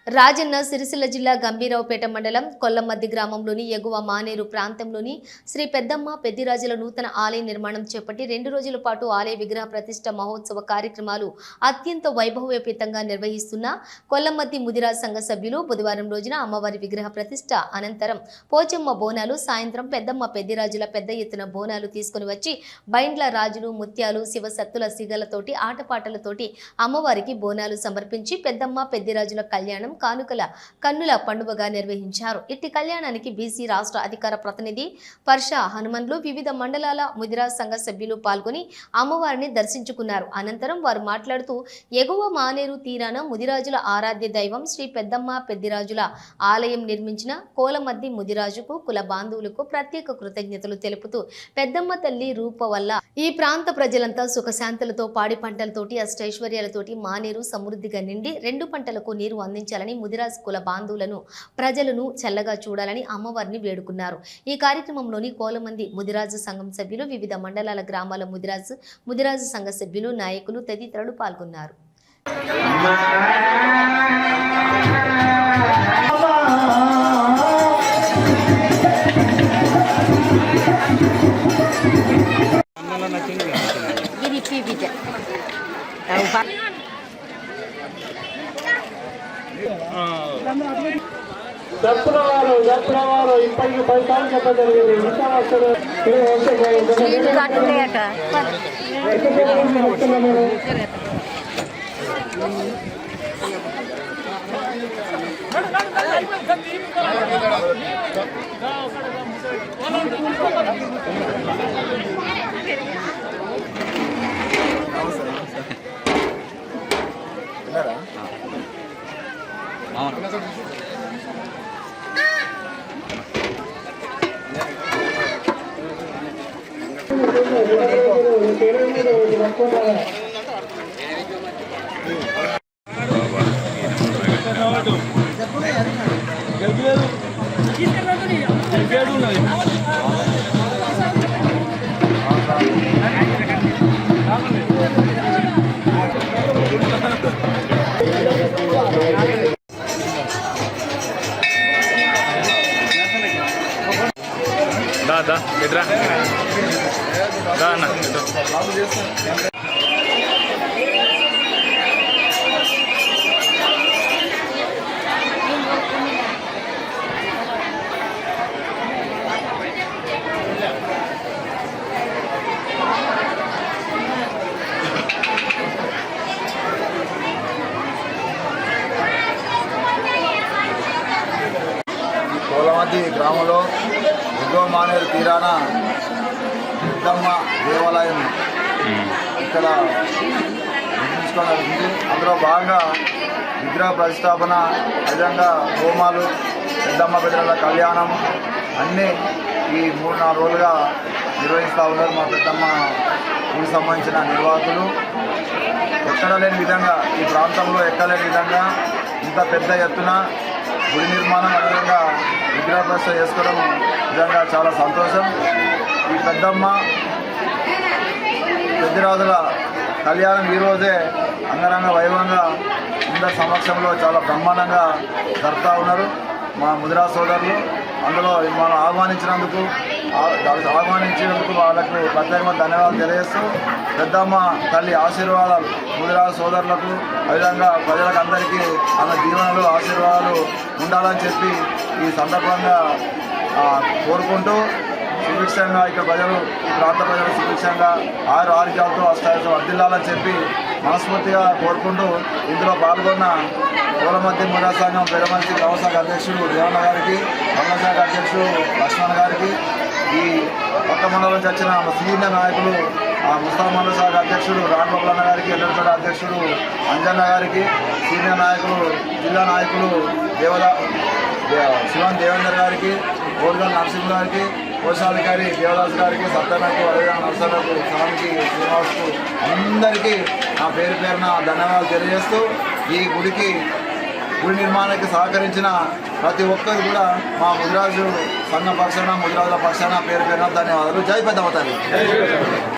రాజన్న సిరిసిల్ల జిల్లా గంభీరావుపేట మండలం కొల్లమద్ది గ్రామంలోని ఎగువ మానేరు ప్రాంతంలోని శ్రీ పెద్దమ్మ పెద్దిరాజుల నూతన ఆలయ నిర్మాణం చేపట్టి 2 రోజుల పాటు ఆలయ విగ్రహ ప్రతిష్ఠ మహోత్సవ కార్యక్రమాలు అత్యంత వైభవోపేతంగా నిర్వహిస్తున్న కొల్లమద్ది ముదిరాజ్ సంఘ సభ్యులు బుధవారం రోజున అమ్మవారి విగ్రహ ప్రతిష్ఠ అనంతరం పోచమ్మ బోనాలు, సాయంత్రం పెద్దమ్మ పెద్దిరాజుల పెద్ద ఎత్తున బోనాలు తీసుకుని వచ్చి బైండ్ల రాజులు, ముత్యాలు, శివసత్తుల సిగలతోటి ఆటపాటలతోటి అమ్మవారికి బోనాలు సమర్పించి పెద్దమ్మ పెద్దిరాజుల కళ్యాణం కానుకల కన్నుల పండుగగా నిర్వహించారు. ఇట్టి కళ్యాణానికి బీసీ రాష్ట్ర అధికార ప్రతినిధి పర్ష హనుమన్లు, వివిధ మండలాల ముదిరాజ్ సంఘ సభ్యులు పాల్గొని అమ్మవారిని దర్శించుకున్నారు. అనంతరం వారు మాట్లాడుతూ ఎగువ మానేరు తీరాన ముదిరాజుల ఆరాధ్య దైవం శ్రీ పెద్దమ్మ పెద్దిరాజుల ఆలయం నిర్మించిన కోలమద్ది ముదిరాజుకు, కుల బాంధవులకు ప్రత్యేక కృతజ్ఞతలు తెలుపుతూ పెద్దమ్మ తల్లి రూప వల్ల ఈ ప్రాంత ప్రజలంతా సుఖశాంతులతో, పాడి పంటలతోటి, అష్టైశ్వర్యాలతోటి మానేరు సమృద్ధిగా నిండి 2 పంటలకు నీరు అందించాలని ముదిరాజ్ కుల బాంధవులను, ప్రజలను చల్లగా చూడాలని అమ్మవారిని వేడుకున్నారు. ఈ కార్యక్రమంలోని కోలమంది ముదిరాజు సంఘం సభ్యులు, వివిధ మండలాల గ్రామాల ముదిరాజు సంఘ సభ్యులు, నాయకులు తదితరులు పాల్గొన్నారు. జప్పులవారు ఇప్పటికి 10 సార్లు చెప్పడం జరిగింది. దా ఎదురా దా అన్న కోలమద్ది గ్రామంలో ఎగువ మానేరు తీరాన పెద్దమ్మ దేవాలయం ఇక్కడ నిర్మించుకోవడం జరిగింది. అందులో భాగంగా విగ్రహ ప్రతిష్టాపన, విధంగా హోమాలు, పెద్దమ్మ పెద్దల కళ్యాణం అన్నీ ఈ 3-4 రోజులుగా నిర్వహిస్తూ ఉన్నారు మా పెద్దమ్మ గుడికి సంబంధించిన నిర్వాహకులు. ఎక్కడ లేని విధంగా, ఈ ప్రాంతంలో ఎక్కలేని విధంగా ఇంత పెద్ద ఎత్తున గుడి నిర్మాణం, అదేవిధంగా విగ్రహ ప్రతిష్ఠ చేసుకోవడం నిజంగా చాలా సంతోషం. ఈ పెద్దమ్మ పెద్దిరాజుల కళ్యాణం ఈరోజే అంగరంగ వైభవంగా అందరి సమక్షంలో చాలా బ్రహ్మాండంగా జరుపుతూ ఉన్నారు మా ముదిరాజ్ సోదరులు. అందులో మనం ఆహ్వానించినందుకు వాళ్ళకు ప్రత్యేకంగా ధన్యవాదాలు తెలియజేస్తూ, పెద్దమ్మ తల్లి ఆశీర్వాదాలు ముదిరాజ్ సోదరులకు, అదేవిధంగా ప్రజలకు అందరికీ ఆమె దీవెనలు, ఆశీర్వాదాలు ఉండాలని చెప్పి ఈ సందర్భంగా కోరుకుంటూ, సుభిక్షంగా ఇక్కడ ప్రజలు, ఈ ప్రాంత ప్రజలు సుభిక్షంగా ఆరోగ్యాలతో అష్టాయతో వర్ధిల్లాలని చెప్పి మనస్ఫూర్తిగా కోరుకుంటూ, ఇందులో పాల్గొన్న కోలమద్ది ముదిరాజ్ సంఘం పెదమంచి గ్రామ శాఖ అధ్యక్షుడు దేవన్న గారికి, మండల శాఖ అధ్యక్షుడు లక్ష్మణ్ గారికి, ఈ కొత్త మండలం నుంచి వచ్చిన సీనియర్ నాయకులు ముస్తాఫ్ మండల శాఖ అధ్యక్షుడు రాఘవన్న గారికి, ఎల్లపేట అధ్యక్షుడు అంజన్న గారికి, సీనియర్ నాయకులు, జిల్లా నాయకులు శివన్ దేవేందర్ గారికి, ఓర్గల్ నరసింహ గారికి, కోశాధికారి దేవదాస్ గారికి, సత్యనకు, అదేవిధంగా నరసనకు, స్వామికి, శ్రీనివాస్కు అందరికీ నా పేరు పేరున ధన్యవాదాలు తెలియజేస్తూ, ఈ గుడి నిర్మాణానికి సహకరించిన ప్రతి ఒక్కరు కూడా మా ముదిరాజు సంఘ పక్షాన, ముదిరాజుల పక్షాన పేరు పేరున ధన్యవాదాలు. జై పెద్దమ్మ తల్లి.